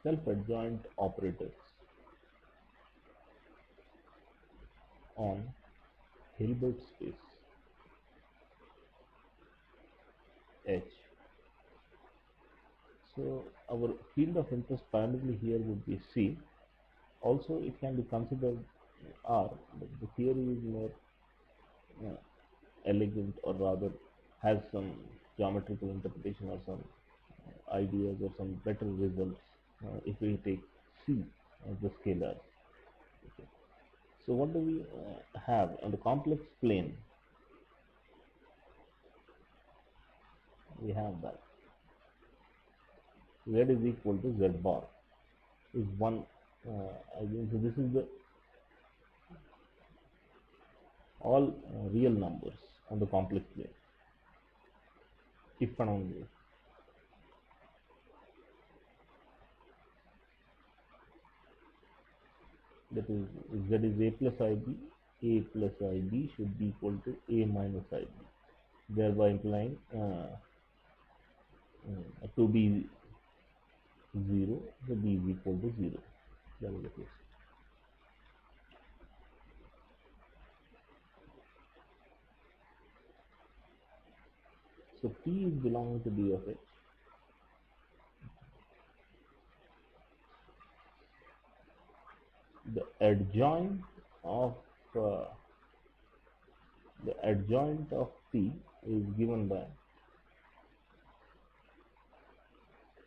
self-adjoint operators on Hilbert space H. So our field of interest primarily here would be C. Also, it can be considered R, but the theory is more elegant, or rather has some geometrical interpretation or some ideas or some better results if we take C as the scalar. Okay. So what do we have on the complex plane? We have that Z is equal to Z bar is one. So this is the all real numbers on the complex plane. If and only that is Z is A plus IB, A plus IB should be equal to A minus IB, thereby implying to be 0, the B is equal to 0. That is the case. So P is belonging to B of H. The adjoint of P is given by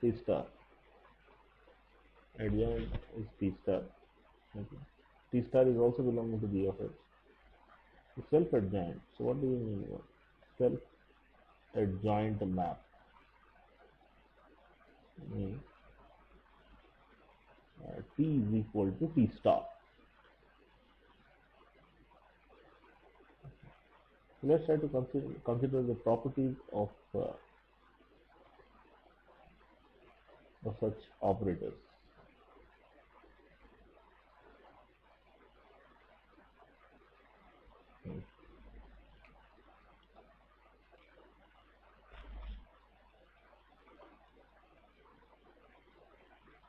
P star. Adjoint is P star. Okay. P star is also belonging to B of H. Self-adjoint. So what do you mean by self-adjoint map? Means T is equal to P star. Let's try to consider the properties of such operators.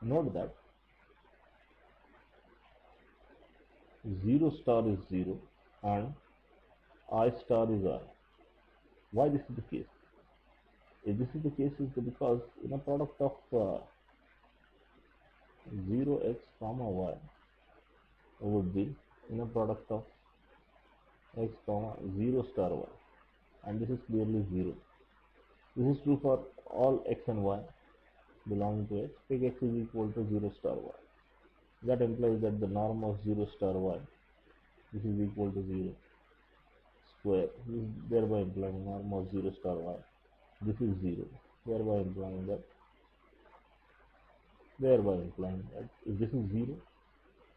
Note that 0 star is 0 and I star is I. Why this is the case? If this is the case, is because in a product of 0x comma y would be in a product of x comma 0 star y, and this is clearly 0. This is true for all x and y belonging to x. Take x is equal to 0 star y. That implies that the norm of 0 star y, this is equal to 0 square, this is thereby implying norm of 0 star y, this is 0, thereby implying that if this is 0,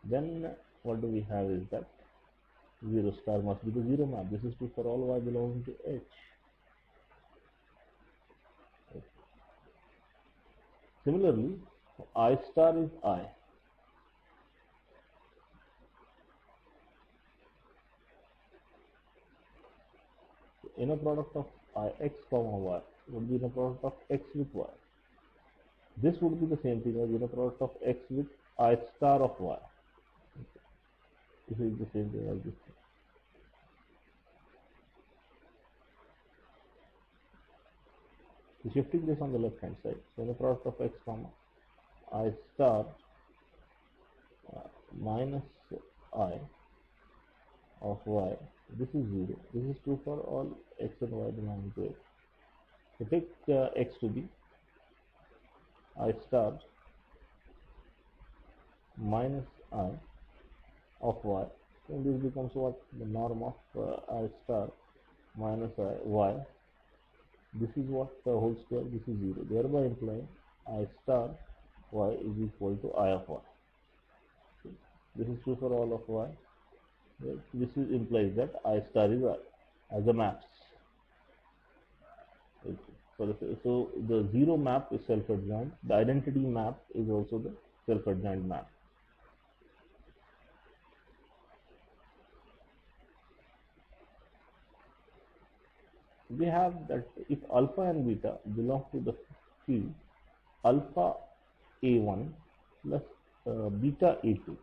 then what do we have is that 0 star must be the 0 map. This is true for all y belonging to H. Okay. Similarly, I star is I. Inner product of x comma y would be the product of x with y. This would be the same thing as inner product of x with I star of y. Okay. This is the same thing as this thing. So shifting this on the left hand side, so inner product of x comma I star minus I of y, this is 0. This is true for all x and y belonging to x. So take x to be I star minus I of y. So this becomes what? The norm of I star minus I y. This is what whole square, this is 0. Thereby implying I star y is equal to I of y. Okay. This is true for all of y. This implies that I star is I as a maps. Okay. So the 0 map is self-adjoint. The identity map is also the self-adjoint map. We have that if alpha and beta belong to the field alpha A1 plus beta A2.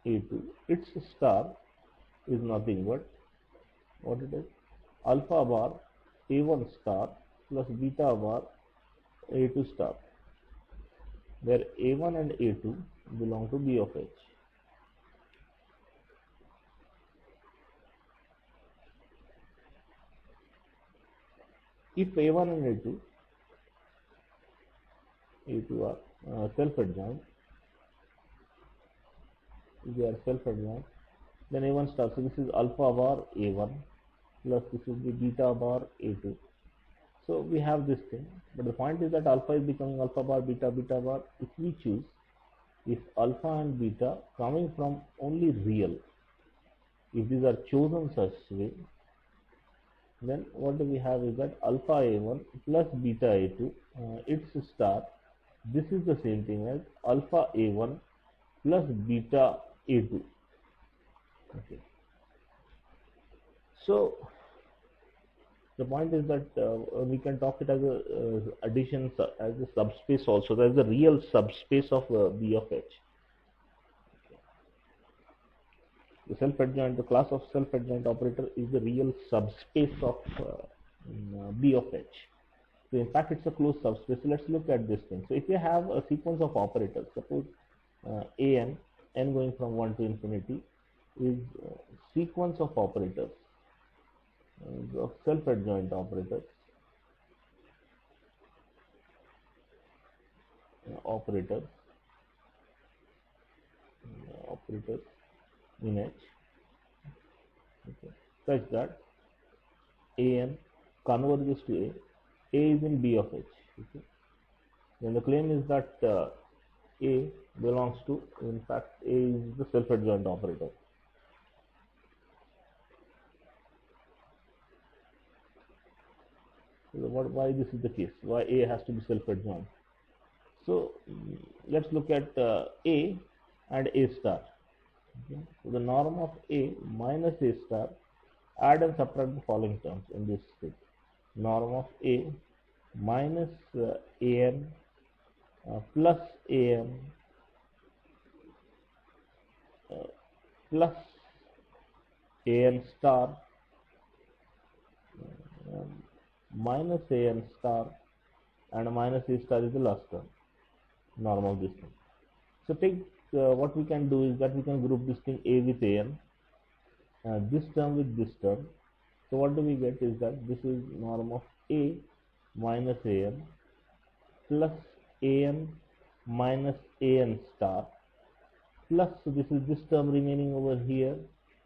A2, its star is nothing but what it is, alpha bar A1 star plus beta bar A2 star, where A1 and A2 belong to B of H. If A1 and A2 are self-adjoint, if they are self-adjoint, then A1 star, so this is alpha bar A1 plus this will be beta bar A2. So we have this thing, but the point is that alpha is becoming alpha bar, beta bar. If we choose, if alpha and beta coming from only real, if these are chosen such way, then what we have is that alpha A1 plus beta A2, its star, this is the same thing as alpha A1 plus beta A2. Okay. So the point is that we can talk it as a addition as a subspace also. That is the real subspace of B of H. The self-adjoint, the class of self-adjoint operator is the real subspace of B of H. So in fact, it's a closed subspace. So let's look at this thing. So if you have a sequence of operators, suppose n going from 1 to infinity is sequence of operators, of self-adjoint operators, operators in H, okay, such that an converges to A is in B of H. Okay. Then the claim is that A belongs to, in fact, A is the self-adjoint operator. So why this is the case? Why A has to be self-adjoint? So let's look at A and A star. Okay. So the norm of A minus A star, add and subtract the following terms in this state. Norm of A minus An plus An plus An star minus An star and minus A star is the last term, norm of this thing. So take what we can do is that we can group this thing A with An, this term with this term. So what do we get is that this is norm of A minus An plus An minus An star plus, so this is this term remaining over here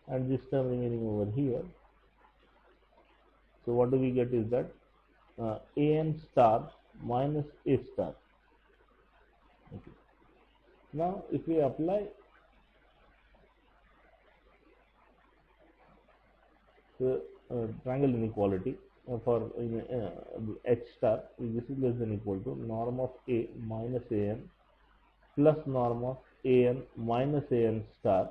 and this term remaining over here. So what do we get is that An star minus A star. Okay. Now if we apply the triangle inequality for H star, this is less than equal to norm of A minus An plus norm of An minus An star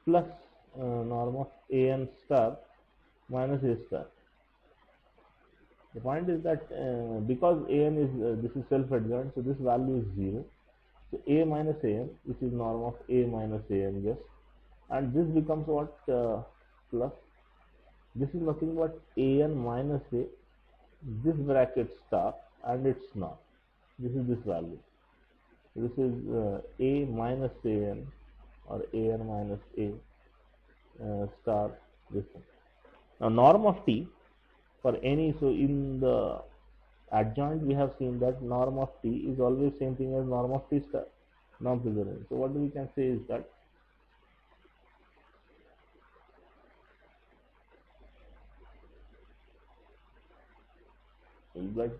plus norm of An star minus A star. The point is that because An is this is self-adjoint, so this value is 0. So A minus An, which is norm of A minus An just, and this becomes what, plus, this is nothing but An minus A, this bracket star, and it's not. This is this value. This is A minus An or An minus A star, this one. Now norm of T for any, so in the adjoint we have seen that norm of T is always same thing as norm of T star, non-trivial. So what we can say is that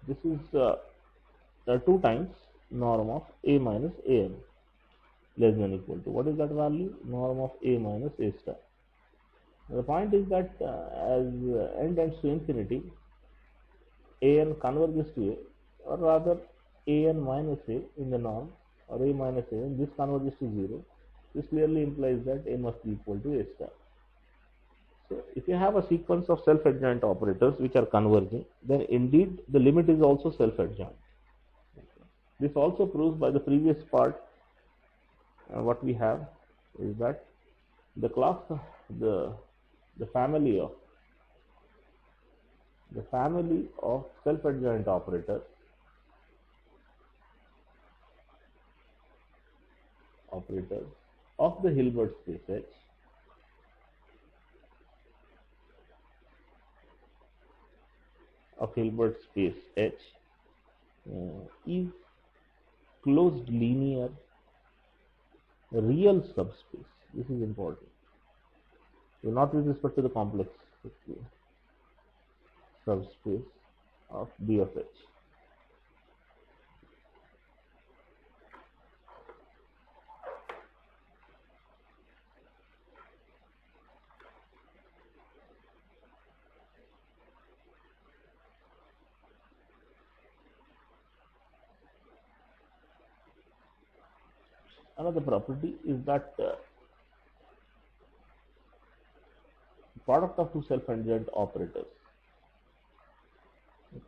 this is 2 times norm of A minus An less than equal to, what is that value? Norm of A minus A star. The point is that as n tends to infinity, An converges to A, or rather An minus A in the norm, or A minus A, this converges to 0. This clearly implies that A must be equal to A star. So if you have a sequence of self-adjoint operators which are converging, then indeed the limit is also self-adjoint. Okay. This also proves by the previous part what we have is that the class the family of self-adjoint operators of the Hilbert space H is closed linear real subspace. This is important. So not with respect to the complex subspace of B of H. Another property is that product of two self-adjoint operators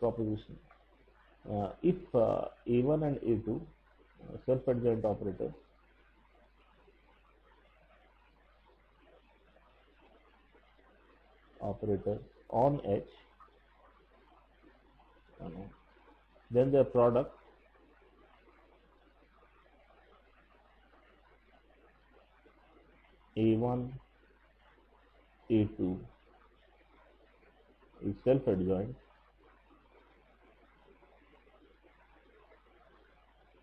proposition. If A1 and A2 self-adjoint operators on H, then their product A1 A2 is self-adjoint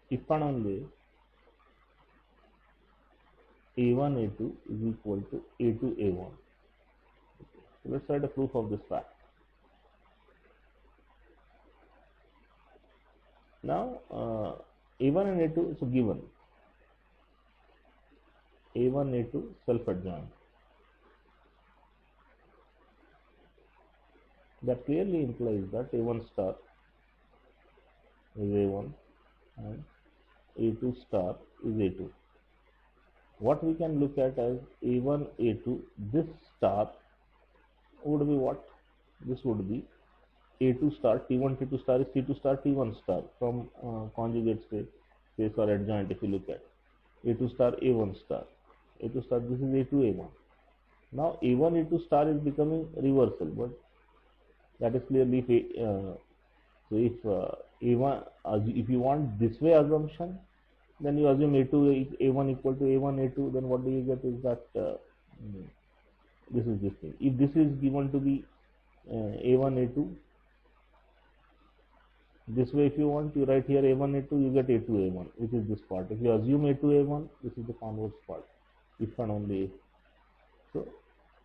if and only A1 A2 is equal to A2 A1. So let's write a proof of this fact. Now A1 and A2 is a given. A1 A2 self-adjoint. That clearly implies that A1 star is A1 and A2 star is A2. What we can look at as A1 A2, this star would be what? This would be A2 star, T1 T2 star is T2 star T1 star from conjugate space or adjoint. If you look at A2 star A1 star, A2 star, this is A2 A1. Now A1 A2 star is becoming reversal, but that is clearly so if A1 if you want this way assumption, then you assume A2 A1 equal to A1 A2, then what do you get is that this is this thing. If this is given to be A1 A2, this way if you want, you write here A1 A2, you get A2 A1, which is this part. If you assume A2 A1, this is the converse part, if and only if. So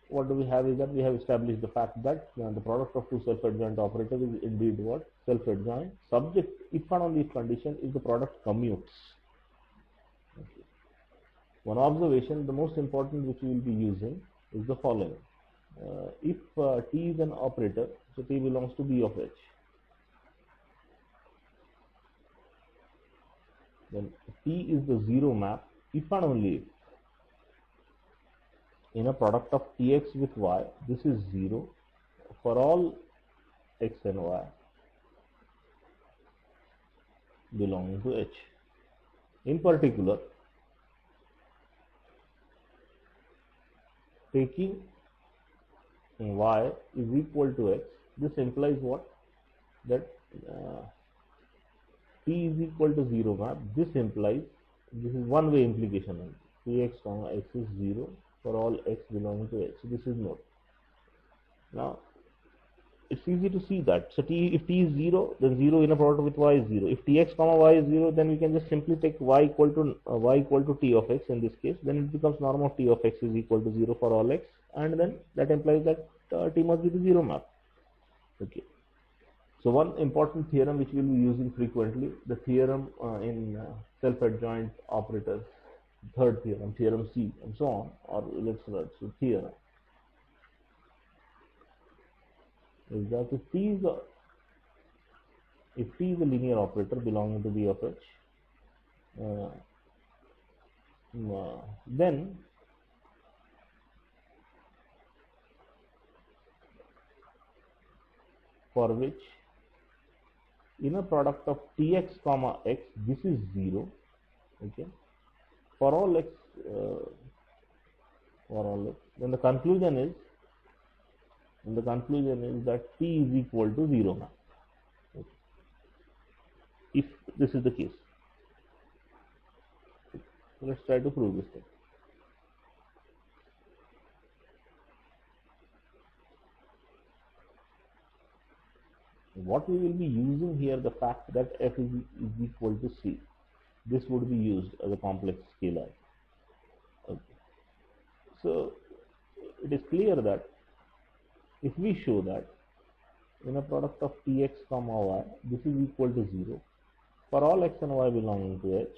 what do we have is that we have established the fact that the product of two self-adjoint operators is indeed what? Self-adjoint, subject if and only if condition is the product commutes. Okay. One observation, the most important which we will be using is the following. If T is an operator, so T belongs to B of H, then T is the zero map if and only if in a product of Tx with Y, this is 0 for all X and Y belonging to H. In particular, taking Y is equal to X, this implies what? That T is equal to 0 map. This implies, this is one way implication only. Tx comma X is 0 for all X belonging to H. So this is not. Now it's easy to see that. So if T is 0, then 0 in a product with Y is 0. If Tx comma Y is 0, then we can just simply take Y equal to T of X in this case. Then it becomes norm of T of X is equal to 0 for all X, and then that implies that T must be the 0 map. Okay. So one important theorem which we will be using frequently, the theorem in self-adjoint operators, third theorem, theorem C, and so on, or let's write so theorem is that if T is a linear operator belonging to B of H, then for which inner product of tx comma x, this is 0. Okay, for all x, then the conclusion is that t is equal to 0 now. Okay. If this is the case, so let's try to prove this thing. What we will be using here, the fact that f is equal to c, this would be used as a complex scalar. Okay. So it is clear that if we show that inner product of tx comma y, this is equal to 0 for all x and y belonging to H,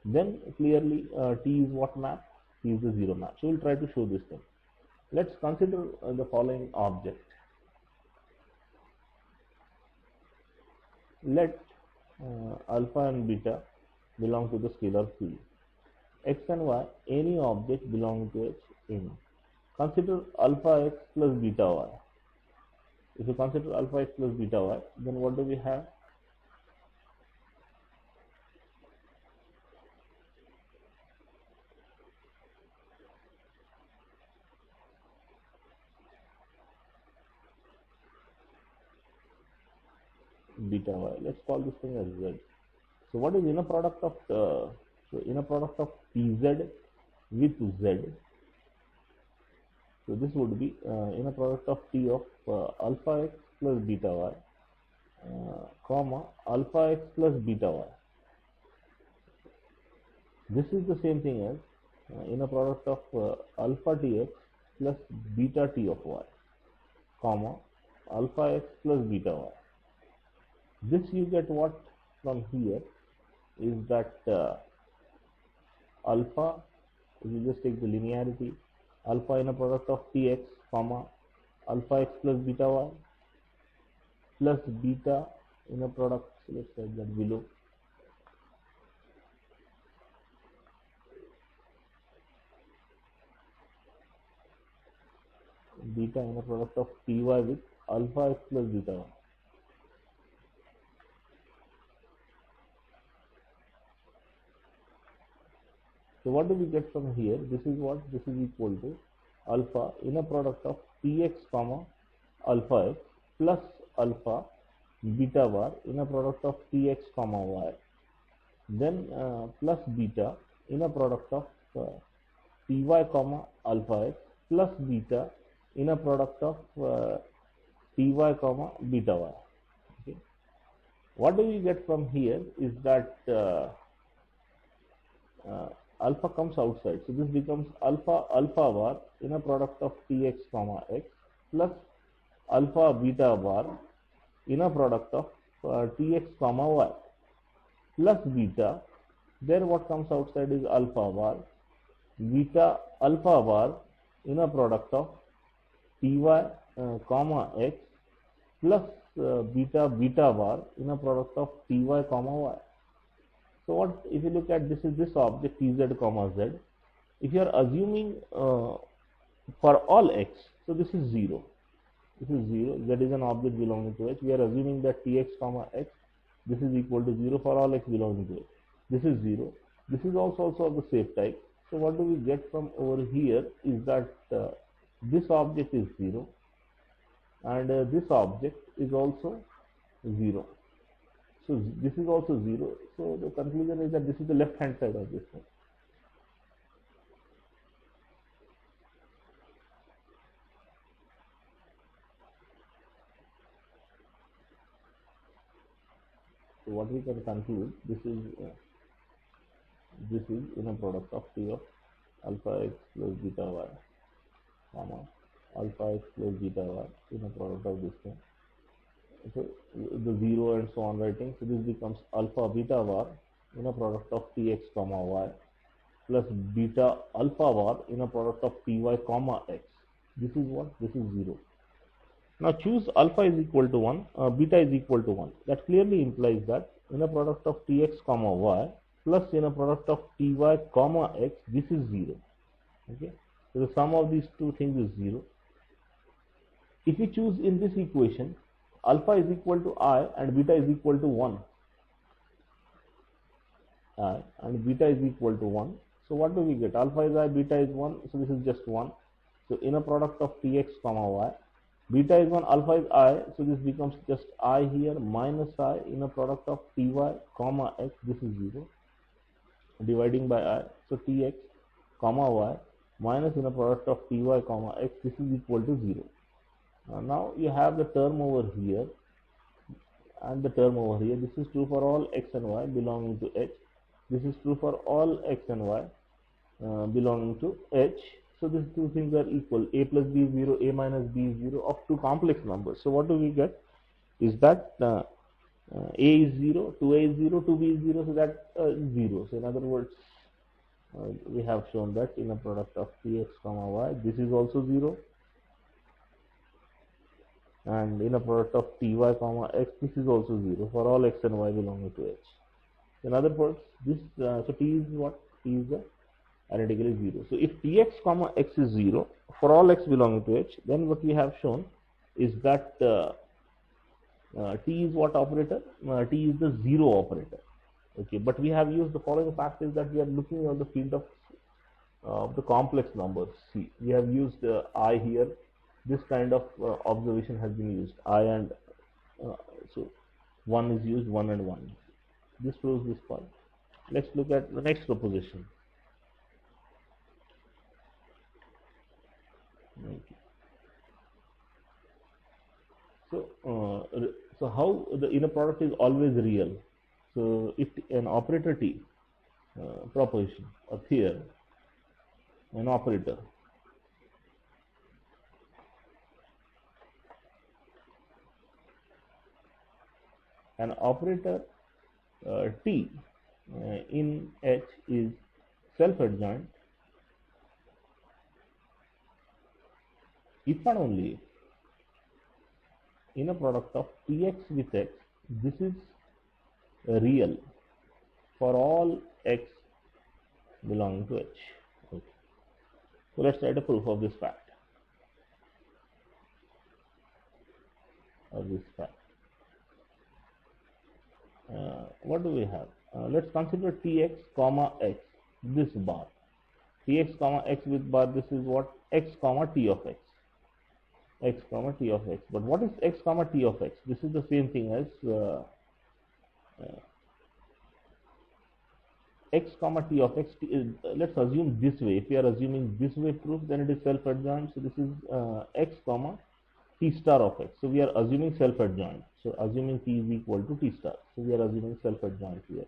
then clearly t is what map? T is the 0 map. So we'll try to show this thing. Let's consider the following object. Let alpha and beta belong to the scalar field. X and y, any object belonging to H in. Consider alpha x plus beta y. If you consider alpha x plus beta y, then what do we have? Beta y. Let's call this thing as z. So what is inner product of tz with z? So this would be inner product of t of alpha x plus beta y, comma alpha x plus beta y. This is the same thing as inner product of alpha tx plus beta t of y, comma alpha x plus beta y. This you get what from here is that alpha, if you just take the linearity, alpha inner product of tx comma alpha x plus beta y plus beta inner product, so let's write that below, beta inner product of ty with alpha x plus beta y. So what do we get from here? This is what? This is equal to alpha inner product of tx comma alpha x plus alpha beta bar inner product of tx comma y, then plus beta inner product of ty comma alpha x plus beta inner product of ty comma beta y. Okay. What do we get from here is that alpha comes outside, so this becomes alpha bar inner product of tx comma x plus alpha beta bar inner product of tx comma y plus beta. There what comes outside is alpha bar beta alpha bar inner product of ty comma x plus beta bar inner product of ty comma y. So what if you look at this is this object tz comma z. If you are assuming for all x, so this is 0. This is 0. Z is an object belonging to H. We are assuming that tx comma x, this is equal to 0 for all x belonging to H. This is 0. This is also of the safe type. So what do we get from over here is that this object is 0 and this object is also 0. So this is also 0. So the conclusion is that this is the left hand side of this thing. So what we can conclude, this is inner product of T of alpha x plus beta y, comma alpha x plus beta y, inner product of this thing. So the 0 and so on writing. So this becomes alpha beta bar inner product of tx comma y plus beta alpha bar inner product of ty comma x. This is what? This is 0. Now choose alpha is equal to 1, beta is equal to 1. That clearly implies that inner product of tx comma y plus inner product of ty comma x, this is 0. Okay. So the sum of these two things is 0. If we choose in this equation alpha is equal to I and beta is equal to 1. I and beta is equal to 1. So what do we get? Alpha is I, beta is 1. So this is just 1. So inner product of tx comma y. Beta is 1, alpha is I. So this becomes just I here minus I. Inner product of ty comma x. This is 0. Dividing by I. So tx comma y minus inner product of ty comma x. This is equal to 0. Now you have the term over here and the term over here. This is true for all x and y belonging to H. This is true for all x and y belonging to H. So these two things are equal. A plus b is 0, a minus b is 0 of two complex numbers. So what do we get? Is that a is 0, 2a is 0, 2b is 0, so that 0. So in other words, we have shown that inner product of tx comma y, this is also 0. And inner product of ty comma x, this is also 0 for all x and y belonging to H. In other words, this so t is what? T is the identically 0. So if tx comma x is 0 for all x belonging to H, then what we have shown is that t is what operator? T is the 0 operator. Okay, but we have used the following fact is that we are looking on the field of the complex numbers. See, we have used I here. This kind of observation has been used. I and so 1 is used, 1 and 1. This proves this point. Let's look at the next proposition. Okay. So how the inner product is always real? So if an operator T proposition of here, an operator T in H is self-adjoint if and only if inner product of Tx with X, this is real for all X belonging to H. Okay. So let's write a proof of this fact. What do we have? Let's consider Tx comma X, this bar. Tx comma X with bar, this is what? X comma T of X. X comma T of X. But what is X comma T of X? This is the same thing as X comma T of X. Let's assume this way. If we are assuming this way proof, then it is self-adjoint. So this is X comma T star of X. So we are assuming self-adjoint. So assuming T is equal to T star. So we are assuming self-adjoint here.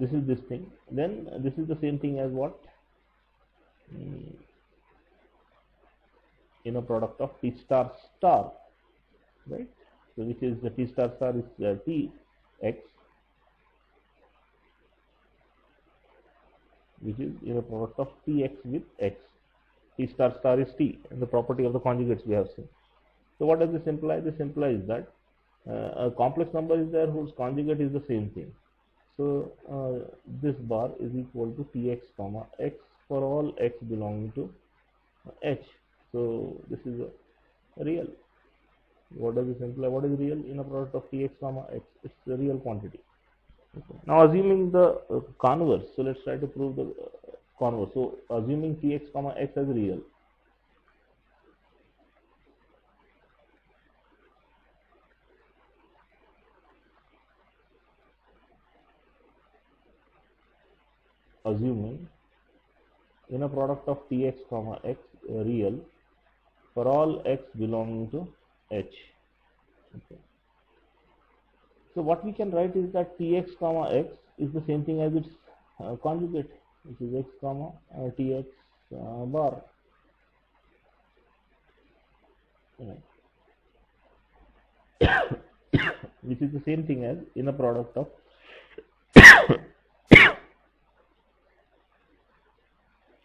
This is this thing. Then this is the same thing as what? Inner product of T star star, right? So which is the T star star is T X, which is inner product of Tx with X. T star star is T, and the property of the conjugates we have seen. So what does this imply? This implies that a complex number is there whose conjugate is the same thing. So this bar is equal to Tx comma X for all X belonging to H. So this is a real. What does this imply? What is real? Inner product of Tx comma X. It's a real quantity. Okay. Now assuming the converse. So let's try to prove the converse. So assuming Tx comma X as real. Assuming inner product of Tx comma X real for all X belonging to H. Okay. So what we can write is that Tx comma X is the same thing as its conjugate, which is X comma Tx bar. Right. Which is the same thing as inner product of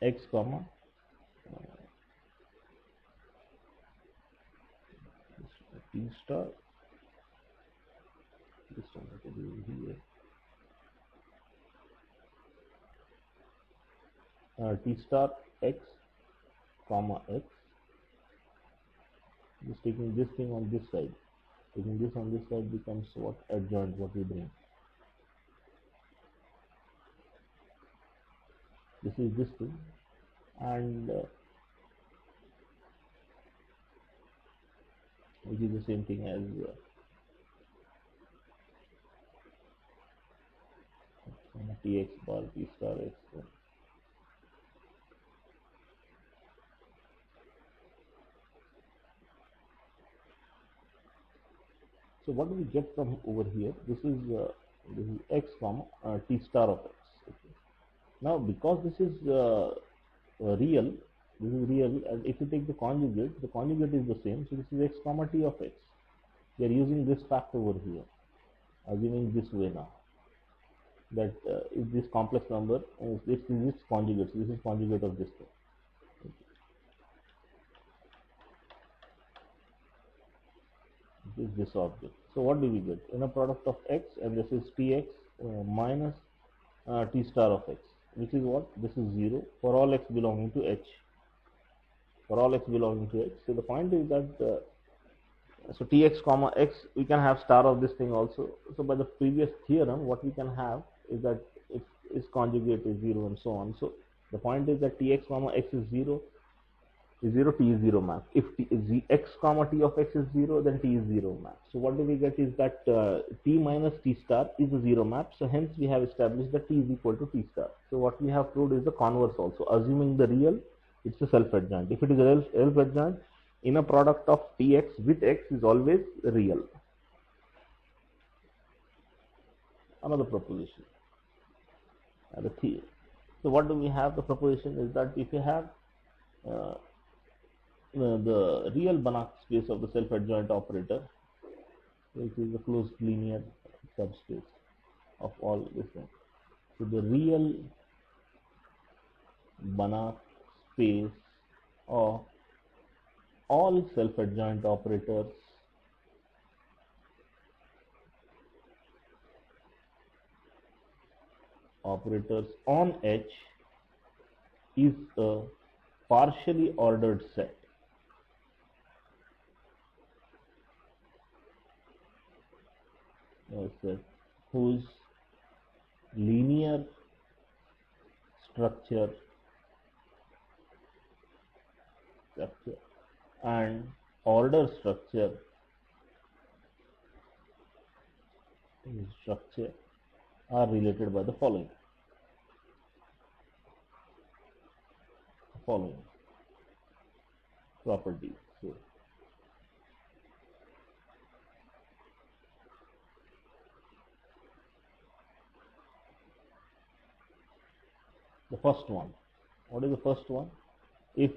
X comma T star. This one I can do here. T star X comma X Just taking this thing on this side. Taking this on this side becomes what? Adjoint, what we bring. This is this thing, and which is the same thing as tx bar t star x. So what do we get from over here? This is x comma t star of x. Okay. Now because this is real, and if you take the conjugate is the same. So this is x comma t of x. We are using this fact over here, assuming this way now, that if this complex number, this is its conjugate. So this is conjugate of this thing. This is this object. So what do we get? Inner product of x, and this is tx minus t star of x, which is what? This is 0 for all x belonging to h. For all x belonging to h. So the point is that so tx comma x, we can have star of this thing also. So by the previous theorem, what we can have is that if its conjugate is 0 and so on. So the point is that tx comma x is 0, t is 0 map. If x comma t of x is 0, then t is 0 map. So what do we get is that t minus t star is a 0 map. So hence we have established that t is equal to t star. So what we have proved is the converse also. Assuming the real, it's a self-adjoint. If it is a self-adjoint, inner product of tx with x is always real. Another proposition. So what do we have? The proposition is that if you have the real Banach space of the self-adjoint operator, which is a closed linear subspace of all this thing. So the real Banach space of all self-adjoint operators on H is a partially ordered set. Whose linear structure and order structure are related by the following properties. So the first one, what is the first one? If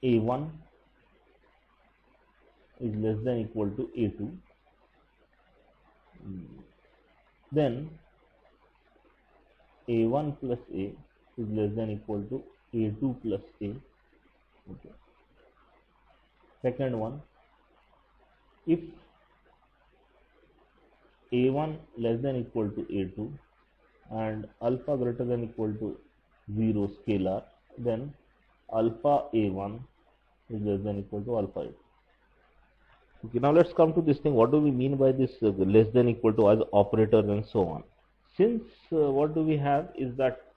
A1 is less than equal to A2, then A1 plus A is less than equal to A2 plus A. Okay. Second one, if A1 less than equal to A2 and alpha greater than equal to 0 scalar, then alpha A1 is less than equal to alpha A2. Okay, now let's come to this thing. What do we mean by this less than equal to as operator and so on? Since what do we have is that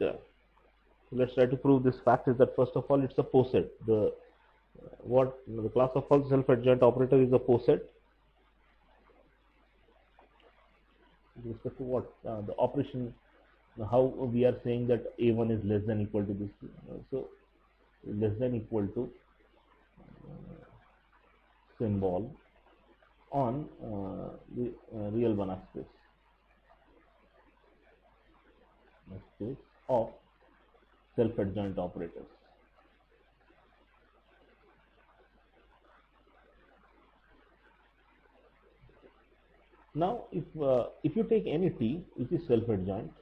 let's try to prove this fact is that first of all it's a poset. The class of all self-adjoint operator is a poset. With respect to what the operation, how we are saying that A1 is less than equal to this. So less than equal to symbol on the real Banach space of self-adjoint operators. Now, if you take any t which is self-adjoint,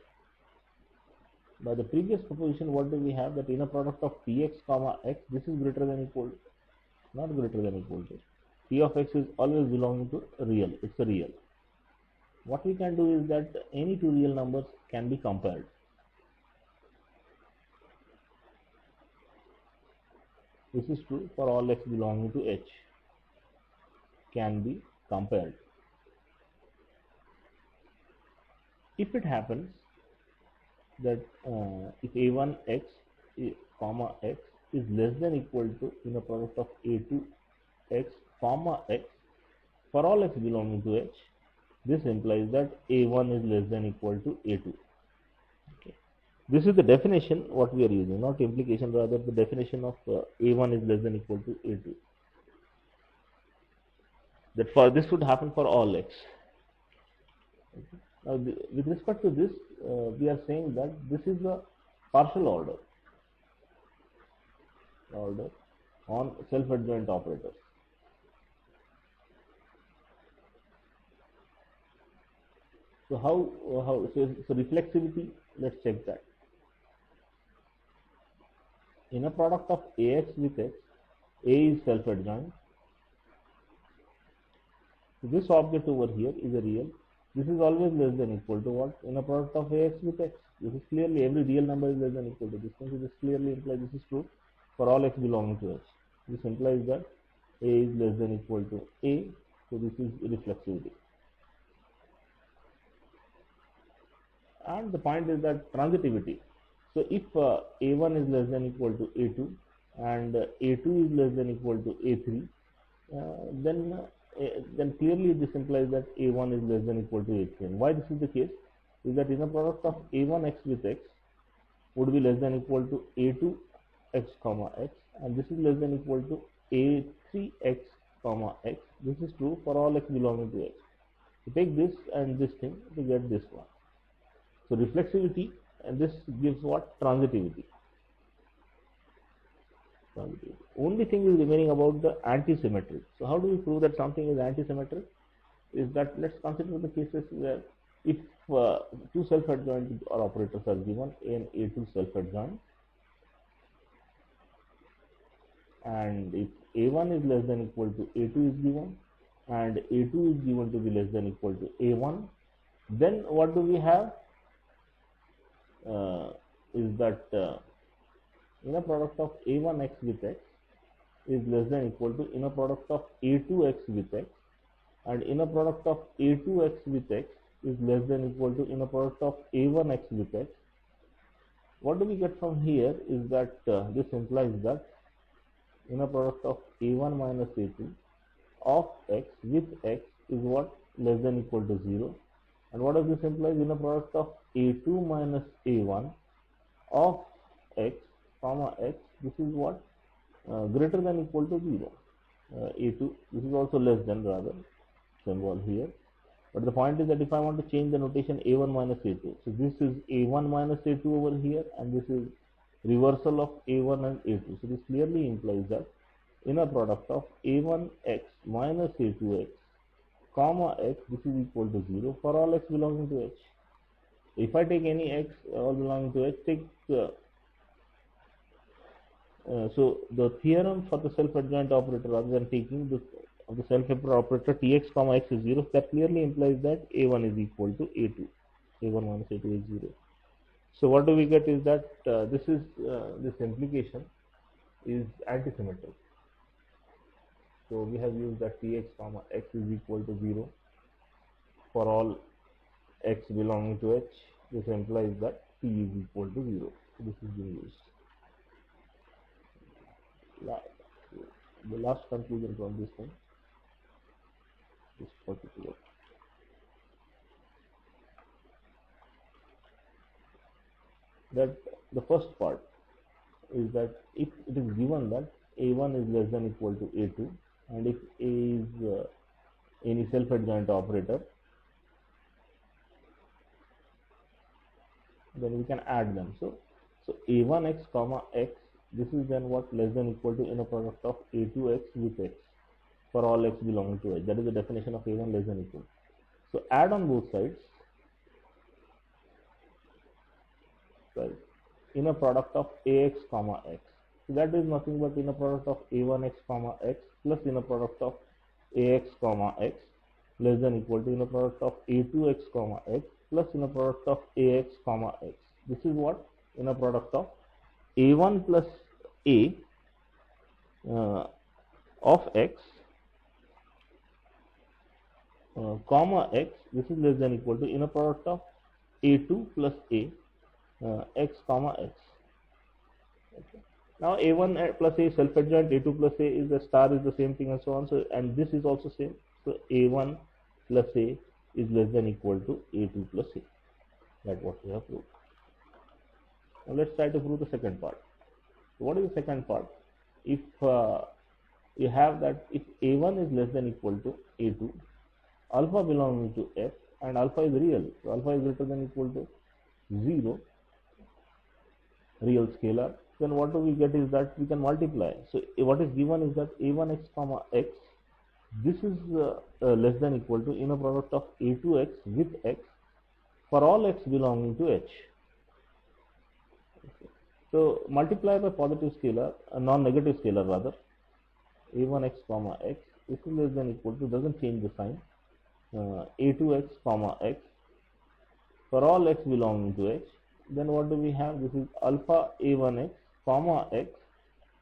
by the previous proposition, what do we have? That inner product of tx comma x, this is greater than equal to, not greater than equal to, t of x is always belonging to real. It's a real. What we can do is that any two real numbers can be compared. This is true for all x belonging to H, can be compared. If it happens that if a1 x comma x is less than equal to inner product of a2 x comma x for all x belonging to H, this implies that a1 is less than equal to a2. Okay. This is the definition what we are using, not implication, rather the definition of a1 is less than equal to a2. That for this would happen for all x. Okay. Now, with respect to this, we are saying that this is the partial order on self-adjoint operators. So so reflexivity, let's check that. In a product of Ax with x, A is self-adjoint. So this object over here is a real. This is always less than equal to what? In a product of Ax with x. This is clearly, every real number is less than equal to this. So this clearly implies this is true for all x belonging to H. This implies that A is less than equal to A. So this is reflexivity. And the point is that transitivity. So if A1 is less than equal to A2 and A2 is less than equal to A3, then clearly this implies that A1 is less than equal to A3. And why this is the case is that inner product of A1 x with x would be less than equal to A2 x comma x, and this is less than equal to A3 x comma x. This is true for all x belonging to H. So take this and this thing to get this one. So reflexivity, and this gives what? Transitivity. Only thing is remaining about the antisymmetry. So how do we prove that something is antisymmetric? Is that, let's consider the cases where if two self-adjoint or operators are given, A and A2 self-adjoint, and if A1 is less than equal to A2 is given, and A2 is given to be less than equal to A1, then what do we have? Is that inner product of A1x with x is less than equal to inner product of A2x with x, and inner product of A2x with x is less than equal to inner product of A1x with x. What do we get from here is that this implies that inner product of A1 minus A2 of x with x is what? Less than equal to 0. And what does this imply? Inner product of A2 minus A1 of x comma x, this is what? Greater than equal to 0. A2, this is also less than, rather, symbol here. But the point is that if I want to change the notation A1 minus A2, so this is A1 minus A2 over here, and this is reversal of A1 and A2. So this clearly implies that inner product of A1x minus A2x comma x, this is equal to 0 for all x belonging to H. If I take any x all belonging to H, take so the theorem for the self-adjoint operator, rather than taking the self-adjoint operator Tx comma x is 0, that clearly implies that A1 is equal to A2. A1 minus A2 is 0. So what do we get is that this implication is antisymmetric. So we have used that Tx comma x is equal to 0 for all x belonging to H. This implies that T is equal to 0. So this is being used. The last conclusion from this thing, this particular. That the first part is that if it is given that A1 is less than equal to A2, and if A is any self-adjoint operator, then we can add them. So A1x comma x, this is then what? Less than equal to inner product of A2x with x for all x belonging to H. That is the definition of A1 less than equal. So add on both sides, right, inner product of Ax comma x. So that is nothing but inner product of A1x comma x plus inner product of Ax comma x less than equal to inner product of A2x comma x plus inner product of Ax comma x. This is what? Inner product of A1 plus A of x comma x, this is less than equal to inner product of a2 plus a x comma x. Okay. Now a1 plus a is self-adjoint, a2 plus a is the star is the same thing, and so on. So and this is also same. So a1 plus a is less than equal to a2 plus a. That's what we have proved. Now let's try to prove the second part. So what is the second part? If you have that if a1 is less than equal to a2, alpha belonging to f, and alpha is real, so alpha is greater than equal to 0, real scalar, then what do we get is that we can multiply. So what is given is that a1x comma x, this is less than equal to inner product of a2x with x for all x belonging to h. Okay. So multiply by positive scalar, a non-negative scalar rather, a1x comma x, this is less than equal to, doesn't change the sign, a2x comma x for all x belonging to h. Then what do we have? This is alpha a1x comma x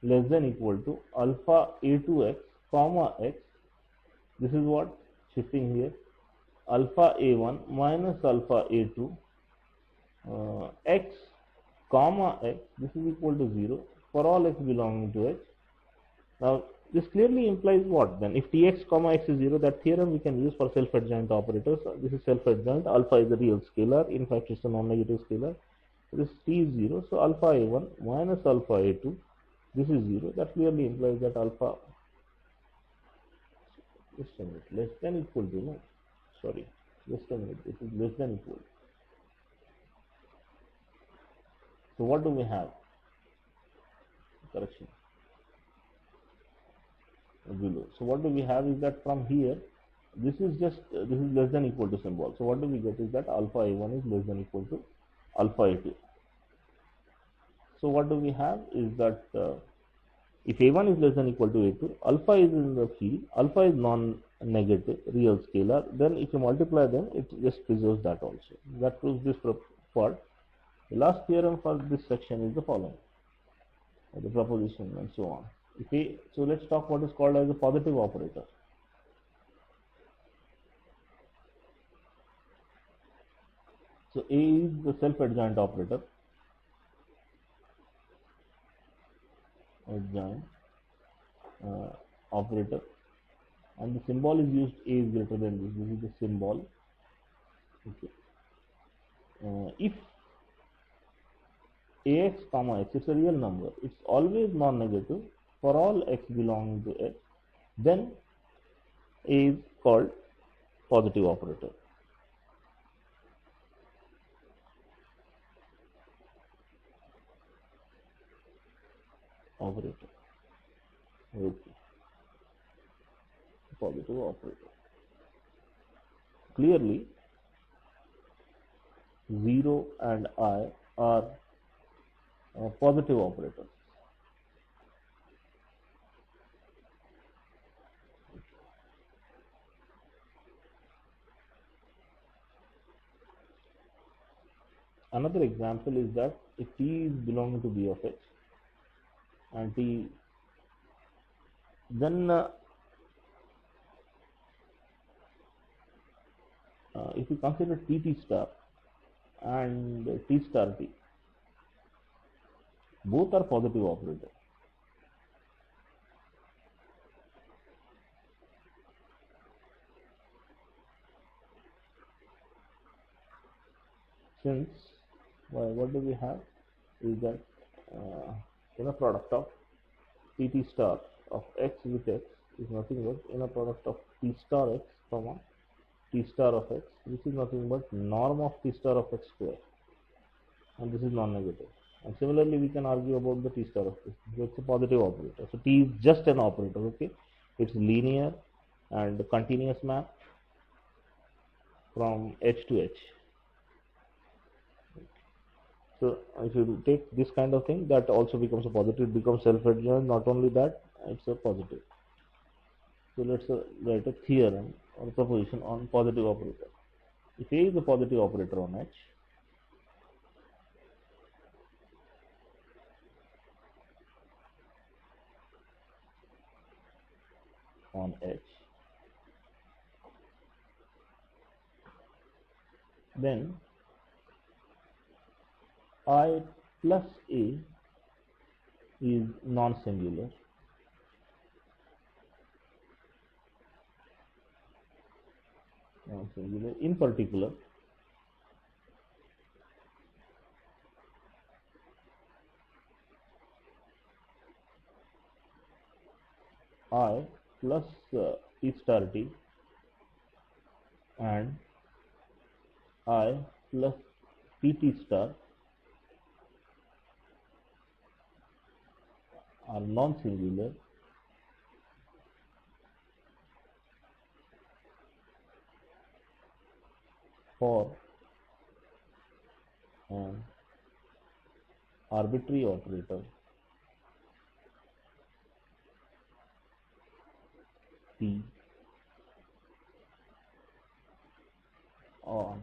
less than equal to alpha a2x comma x. This is what? Shifting here. Alpha a1 minus alpha a2 x comma x. This is equal to 0 for all x belonging to h. Now this clearly implies what then? If tx comma x is 0, that theorem we can use for self-adjoint operators. This is self-adjoint. Alpha is a real scalar. In fact, it's a non-negative scalar. This t is 0. So alpha a1 minus alpha a2. This is 0. That clearly implies that alpha less than equal to, no, sorry, less than, it is less than equal. So what do we have? Correction below. So what do we have is that from here, this is just this is less than equal to symbol. So what do we get is that alpha a1 is less than equal to alpha a2. So what do we have is that if a1 is less than equal to a2, alpha is in the field, alpha is non-negative, real scalar, then if you multiply them, it just preserves that also. That proves this part. The last theorem for this section is the following, the proposition and so on. So let's talk what is called as a positive operator. So A is the self-adjoint operator, operator, and the symbol is used A is greater than this. This is the symbol. Okay. If ax comma x is a real number, it's always non-negative for all x belonging to x, then A is called positive operator. Okay. Positive operator. Clearly 0 and I are positive operators. Another example is that if t is belonging to b of x and t, then if you consider t star and t star t, both are positive operators. Since what do we have is that inner product of t star of x with x is nothing but inner product of t star x comma t star of x, this is nothing but norm of t star of x square, and this is non-negative. And similarly we can argue about the t star of x. So it's a positive operator. So t is just an operator, okay? It's linear and continuous map from h to h. So if you take this kind of thing, that also becomes a positive, it becomes self-adjoint. Not only that, it's a positive. So let's write a theorem or proposition on positive operator. If A is a positive operator on H, on H. Then I plus A is non-singular. In particular, I plus T star T and I plus PT star are non-singular for an arbitrary operator P on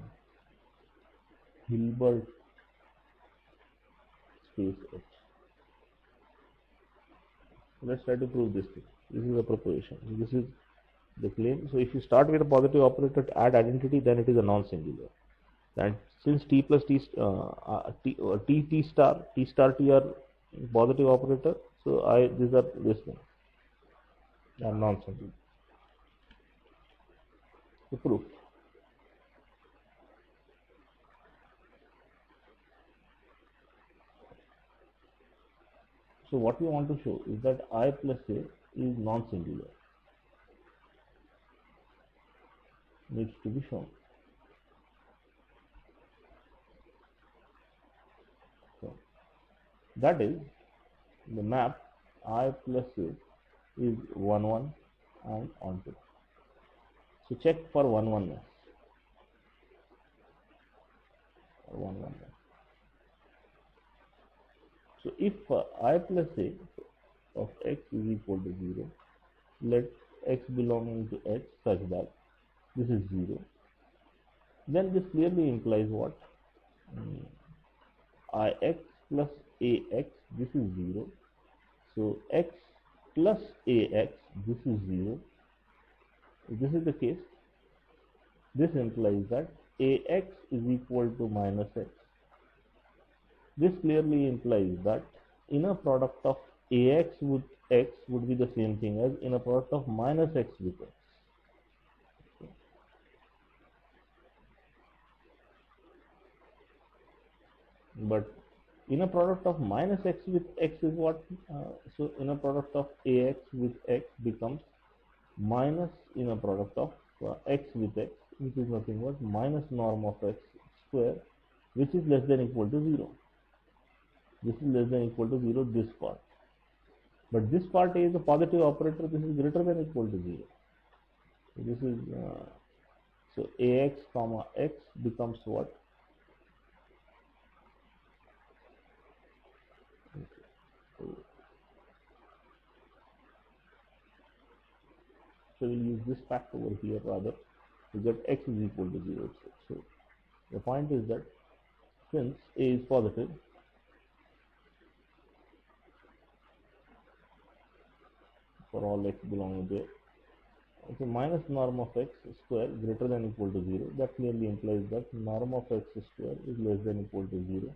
Hilbert space H. Let's try to prove this thing. This is a proposition. This is the claim. So if you start with a positive operator to add identity, then it is a non-singular. And since T plus T star T are positive operator, so these are this one. They are non-singular. The proof. So what we want to show is that I plus A is non-singular. Needs to be shown. So that is the map I plus A is 1 1 and onto. So check for 1 1 1 1. So if I plus A of X is equal to 0, let X belonging to H such that this is 0, then this clearly implies what? Ix plus Ax, this is 0. So X plus Ax, this is 0. If this is the case, this implies that Ax is equal to minus X. This clearly implies that inner product of Ax with X would be the same thing as inner product of minus X with X. But inner product of minus X with X is what? So inner product of Ax with X becomes minus inner product of X with X, which is nothing but minus norm of X square, which is less than equal to 0. This is less than equal to 0, this part. But this part is a positive operator, this is greater than equal to 0. So this is, so Ax comma X becomes what? So we'll use this fact over here rather to get X is equal to 0. So the point is that since A is positive, for all X belonging there, so minus norm of X square greater than equal to 0, that clearly implies that norm of X square is less than equal to 0.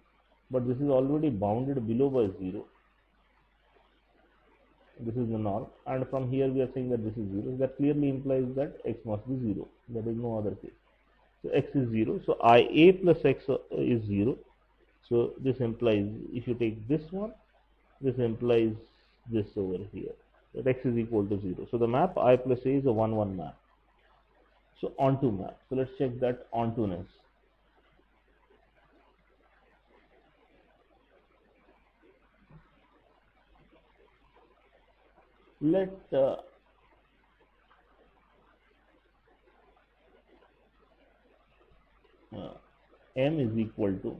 But this is already bounded below by 0. This is the norm, and from here we are saying that this is 0. That clearly implies that X must be 0. There is no other case. So X is 0. So IA plus X is 0. So this implies, if you take this one, this implies this over here, that X is equal to 0. So the map I plus A is a 1 1 map. So onto map. So let's check that ontoness. Let M is equal to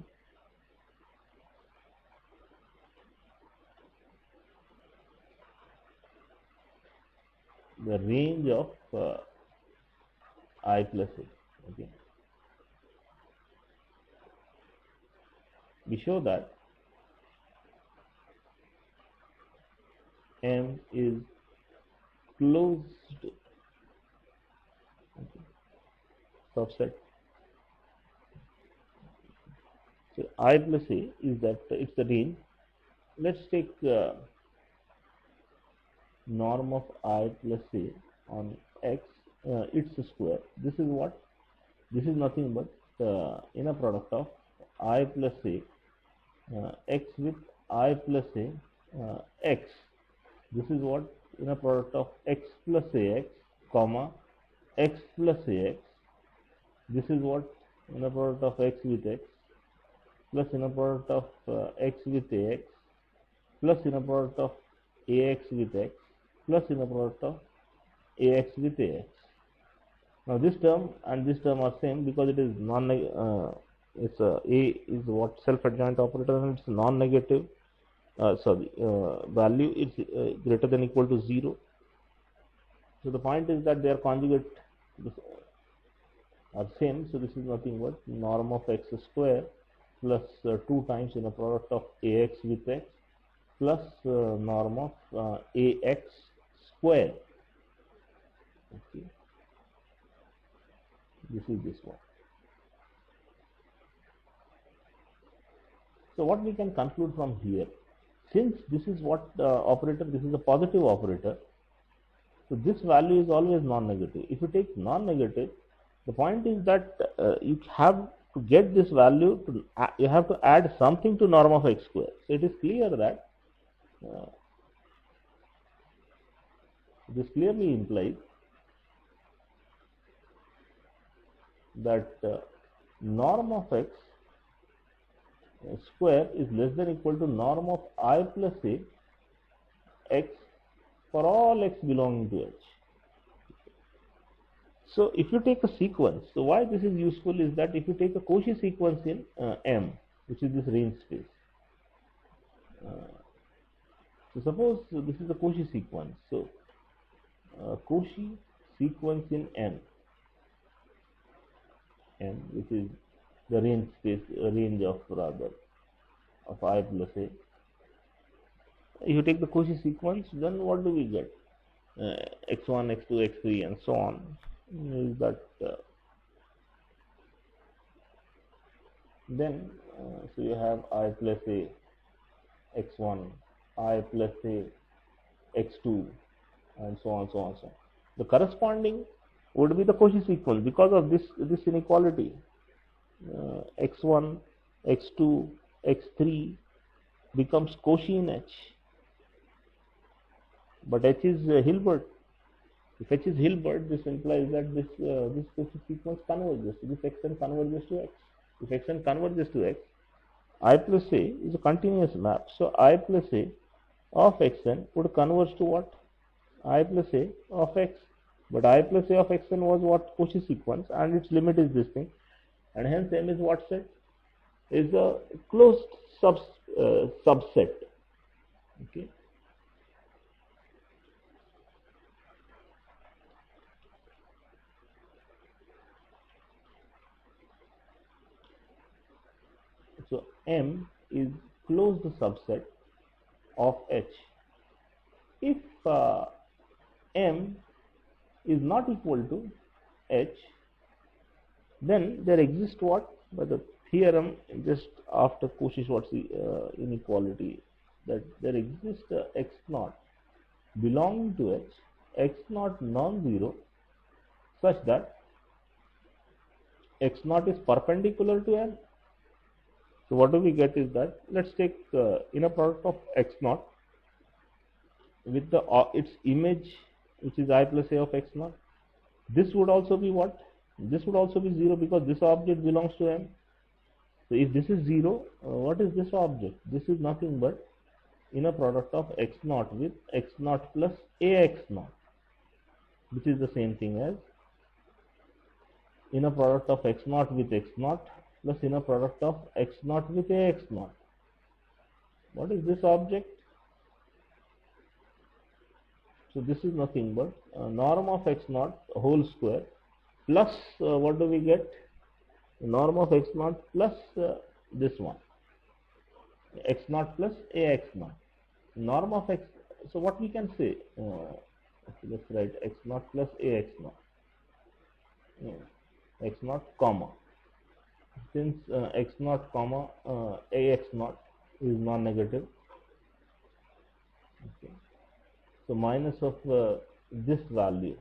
the range of I plus A. Okay. We show that M is closed subset. So I plus a is that it's the range. Let's take norm of I plus a on x, its square. This is what? This is nothing but inner product of I plus a x with I plus a x. This is what? Inner product of x plus ax comma x plus ax. This is what? Inner product of x with x plus inner product of x with ax plus inner product of ax with x plus inner product of ax with ax. Now this term and this term are same because it is it's a is what self-adjoint operator and it's non-negative. Value is greater than equal to 0. So the point is that their conjugate are same. So this is nothing but norm of x square plus 2 times in a product of ax with x plus norm of ax square. Okay. This is this one. So what we can conclude from here, since this is what operator, this is a positive operator, so this value is always non-negative. If you take non-negative, the point is that you have to get this value, you have to add something to norm of x square. So it is clear that this clearly implies that norm of x square is less than equal to norm of I plus a x for all x belonging to H. So if you take a sequence, so why this is useful is that if you take a Cauchy sequence in M, which is this range space. So suppose this is a Cauchy sequence. So Cauchy sequence in M, which is the range space, range of I plus a. If you take the Cauchy sequence, then what do we get? x1, x2, x3, and so on. Is that then so you have I plus a x1, I plus a x2, and so on, so on, so on. The corresponding would be the Cauchy sequence because of this inequality. x1, x2, x3 becomes Cauchy in H, but H is Hilbert. If H is Hilbert, this implies that this Cauchy sequence converges. This xn converges to x. If xn converges to x, I plus a is a continuous map. So I plus a of xn would converge to what? I plus a of x. But I plus a of xn was what? Cauchy sequence, and its limit is this thing, and hence M is what set? Is a closed subset. Okay. So M is closed subset of H. If M is not equal to H, then there exists what? By the theorem just after Cauchy-Schwarz inequality, that there exists x naught belonging to H, x naught non-zero, such that x naught is perpendicular to M. So what do we get is that, let's take inner product of x naught with the its image, which is I plus a of x naught. This would also be what? This would also be 0 because this object belongs to M. So if this is 0, what is this object? This is nothing but inner product of x naught with x naught plus ax naught, which is the same thing as inner product of x naught with x naught plus inner product of x naught with ax naught. What is this object? So this is nothing but norm of x naught whole square plus what do we get? Norm of x naught plus this one, x naught plus ax naught. Norm of x. So what we can say? Okay, let's write x naught plus ax naught. X naught comma. Since x naught comma ax naught is non-negative, okay, so minus of this value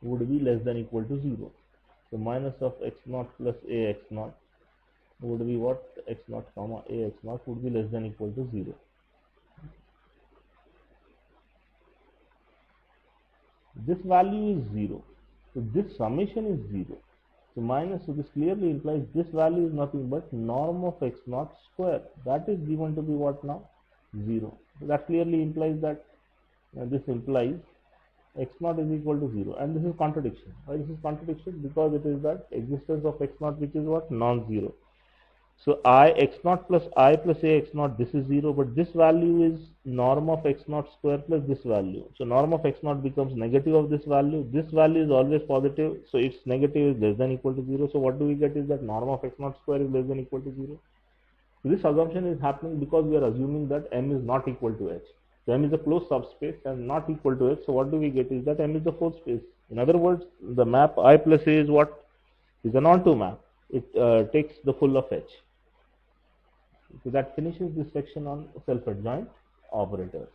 would be less than equal to 0. So minus of x naught plus ax naught would be what? X naught comma ax naught would be less than equal to 0. This value is 0. So this summation is 0. So minus, so this clearly implies this value is nothing but norm of x naught square. That is given to be what now? 0. So that clearly implies that this implies x naught is equal to 0, and this is contradiction. Why this is contradiction? Because it is that existence of x naught which is what? Non-zero. So I x naught plus I plus a x naught, this is 0, but this value is norm of x naught square plus this value. So norm of x naught becomes negative of this value. This value is always positive, so its negative is less than equal to 0. So what do we get is that norm of x naught square is less than equal to 0. So this assumption is happening because we are assuming that M is not equal to H. So M is a closed subspace and not equal to H. So what do we get is that M is the fourth space. In other words, the map I plus A is what? Is an onto map. It takes the full of H. So that finishes this section on self-adjoint operators.